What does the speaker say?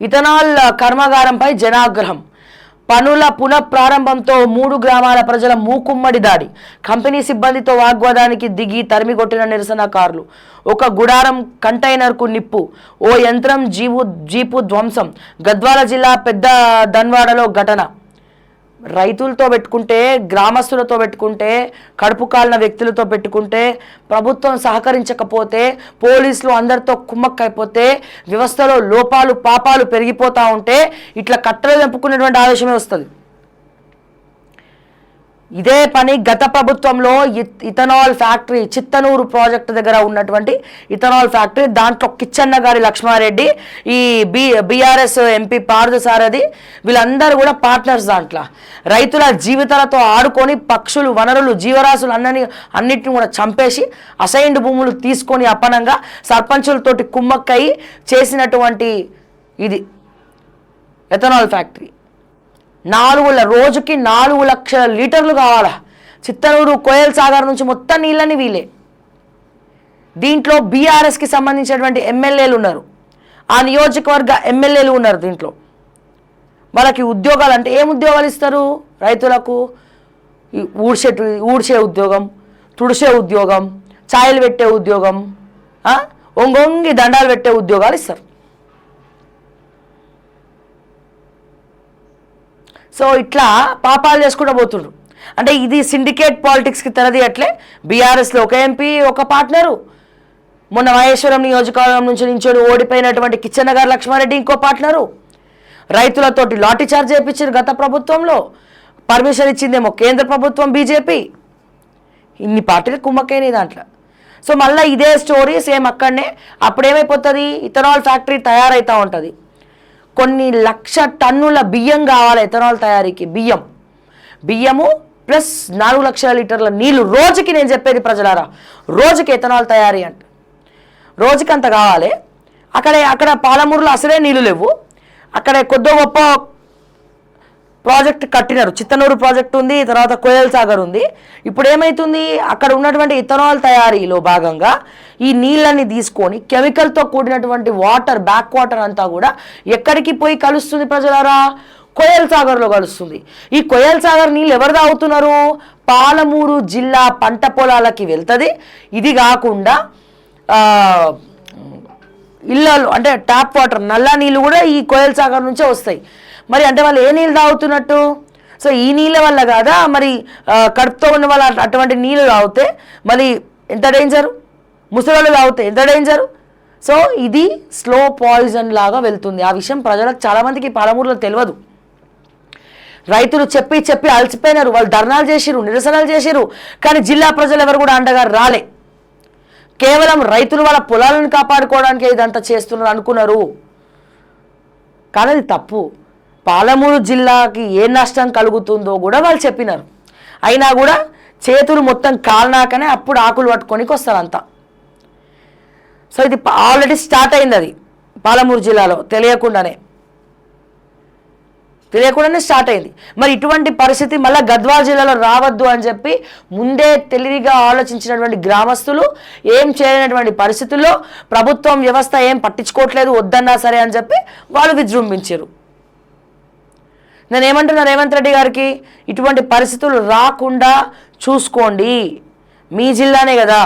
Ethanol కర్మాగారంపై జనాగ్రహం. పనుల పునఃప్రారంభంతో 3 గ్రామాల ప్రజల మూకుమ్మడి దాడి. కంపెనీ సిబ్బందితో వాగ్వాదానికి దిగి తరిమికొట్టిన నిరసనకారులు. ఒక గుడారం కంటైనర్కు నిప్పు, ఓ యంత్రం జీపు ధ్వంసం. గద్వాల జిల్లా పెద్ద దన్వాడలో ఘటన. రైతులతో పెట్టుకుంటే, గ్రామస్తులతో పెట్టుకుంటే, కడుపు కాలిన వ్యక్తులతో పెట్టుకుంటే, ప్రభుత్వం సహకరించకపోతే, పోలీసులు అందరితో కుమ్మక్కైపోతే, వ్యవస్థలో లోపాలు పాపాలు పెరిగిపోతూ ఉంటే ఇట్లా కట్టలు తెంపుకునేటువంటి ఆవేశమే వస్తుంది. ఇదే పని గత ప్రభుత్వంలో ఇథనాల్ ఫ్యాక్టరీ చిత్తనూరు ప్రాజెక్టు దగ్గర ఉన్నటువంటి ఇథనాల్ ఫ్యాక్టరీ, దాంట్లో కిచ్చన్న గారి లక్ష్మారెడ్డి, ఈ బీఆర్ఎస్ ఎంపీ పార్థసారథి, వీళ్ళందరూ కూడా పార్ట్నర్స్. దాంట్లో రైతుల జీవితాలతో ఆడుకొని పక్షులు, వనరులు, జీవరాశులు అన్నిటిని కూడా చంపేసి అసైన్డ్ భూములు తీసుకొని అప్పనంగా సర్పంచులతోటి కుమ్మక్కయి చేసినటువంటి ఇది ఇథనాల్ ఫ్యాక్టరీ. రోజుకి 4 లక్షల లీటర్లు కావాలా. చిత్తనూరు, కోయల్ సాగర్ నుంచి మొత్తం నీళ్ళని వీలే. దీంట్లో బీఆర్ఎస్కి సంబంధించినటువంటి ఎమ్మెల్యేలు ఉన్నారు, ఆ నియోజకవర్గ ఎమ్మెల్యేలు ఉన్నారు. దీంట్లో వాళ్ళకి ఉద్యోగాలు అంటే ఏం ఉద్యోగాలు ఇస్తారు రైతులకు? ఊడ్చే ఉద్యోగం, తుడిసే ఉద్యోగం, ఛాయలు పెట్టే ఉద్యోగం, ఒంగొంగి దండాలు పెట్టే ఉద్యోగాలు ఇస్తారు. సో ఇట్లా పాపాలు చేసుకుంటూ పోతుండ్రు. అంటే ఇది సిండికేట్ పాలిటిక్స్కి తెరదీయట్లే. బీఆర్ఎస్లో ఒక ఎంపీ, ఒక పార్ట్నరు, మొన్న మహేశ్వరం నియోజకవర్గం నుంచి ఓడిపోయినటువంటి కిచ్చన్న గారు లక్ష్మారెడ్డి ఇంకో పార్ట్నరు. రైతులతోటి లాఠీ చార్జ్ చేయించారు గత ప్రభుత్వంలో, పర్మిషన్ ఇచ్చిందేమో కేంద్ర ప్రభుత్వం బీజేపీ. ఇన్ని పార్టీలు కుమ్మక్కైనాయి దాంట్లో. సో మళ్ళీ ఇదే స్టోరీ సేమ్ అక్కడనే. అప్పుడేమైపోతుంది, ఇథనాల్ ఫ్యాక్టరీ తయారవుతూ ఉంటుంది. కొన్ని లక్ష టన్నుల బియ్యం కావాలి ఇథనాల్ తయారీకి. బియ్యము ప్లస్ 4 లక్షల లీటర్ల నీళ్లు రోజుకి. నేను చెప్పేది ప్రజలారా, రోజుకి ఇథనాల్ తయారీ అంటే రోజుకి అంత కావాలి. అక్కడ పాలమూరులో అసలే నీళ్లు లేవు. అక్కడ కొద్ది గొప్ప ప్రాజెక్ట్ కట్టినారు. చిత్తనూరు ప్రాజెక్ట్ ఉంది, తర్వాత కోయల్ సాగర్ ఉంది. ఇప్పుడు ఏమవుతుంది, అక్కడ ఉన్నటువంటి ఇథనాల్ తయారీలో భాగంగా ఈ నీళ్ళని తీసుకొని కెమికల్తో కూడినటువంటి వాటర్, బ్యాక్ వాటర్ అంతా కూడా ఎక్కడికి పోయి కలుస్తుంది ప్రజలారా? కోయల్ సాగర్లో కలుస్తుంది. ఈ కోయల్ సాగర్ నీళ్ళు ఎవరు తాగుతున్నారు? పాలమూరు జిల్లా పంట పొలాలకి వెళ్తుంది. ఇది కాకుండా ఇళ్ళలో అంటే ట్యాప్ వాటర్, నల్ల నీళ్ళు కూడా ఈ కోయల్ సాగర్ నుంచే వస్తాయి. మరి అంటే వాళ్ళు ఏ నీళ్ళు తాగుతున్నట్టు? సో ఈ నీళ్ళ వల్ల కాదా మరి కడుపుతో ఉన్న వాళ్ళు అటువంటి నీళ్ళు తాగితే మరి ఎంత డేంజరు? ముసలి తాగితే ఎంత డేంజరు? సో ఇది స్లో పాయిజన్ లాగా వెళ్తుంది. ఆ విషయం ప్రజలకు చాలామందికి పాలమూరులో తెలియదు. రైతులు చెప్పి అలసిపోయినారు. వాళ్ళు ధర్నాలు చేసిరు, నిరసనలు చేసిరు, కానీ జిల్లా ప్రజలు ఎవరు కూడా అండగా రాలే. కేవలం రైతులు వాళ్ళ పొలాలను కాపాడుకోవడానికి ఇదంతా చేస్తున్నారు అనుకున్నారు, కానీ అది తప్పు. పాలమూరు జిల్లాకి ఏ నష్టం కలుగుతుందో కూడా వాళ్ళు చెప్పినారు. అయినా కూడా చేతులు మొత్తం కాలినాకనే అప్పుడు ఆకులు పట్టుకొనికి వస్తారు అంతా. సో ఇది ఆల్రెడీ స్టార్ట్ అయింది. అది పాలమూరు జిల్లాలో తెలియకుండానే స్టార్ట్ అయింది. మరి ఇటువంటి పరిస్థితి మళ్ళీ గద్వాల జిల్లాలో రావద్దు అని చెప్పి ముందే తెలివిగా ఆలోచించినటువంటి గ్రామస్తులు ఏం చేయలేనటువంటి పరిస్థితుల్లో ప్రభుత్వం వ్యవస్థ ఏం పట్టించుకోవట్లేదు, వద్దన్నా సరే అని చెప్పి వాళ్ళు విజృంభించారు. నేనేమంటున్నా రేవంత్ రెడ్డి గారికి, ఇటువంటి పరిస్థితులు రాకుండా చూసుకోండి. మీ జిల్లానే కదా,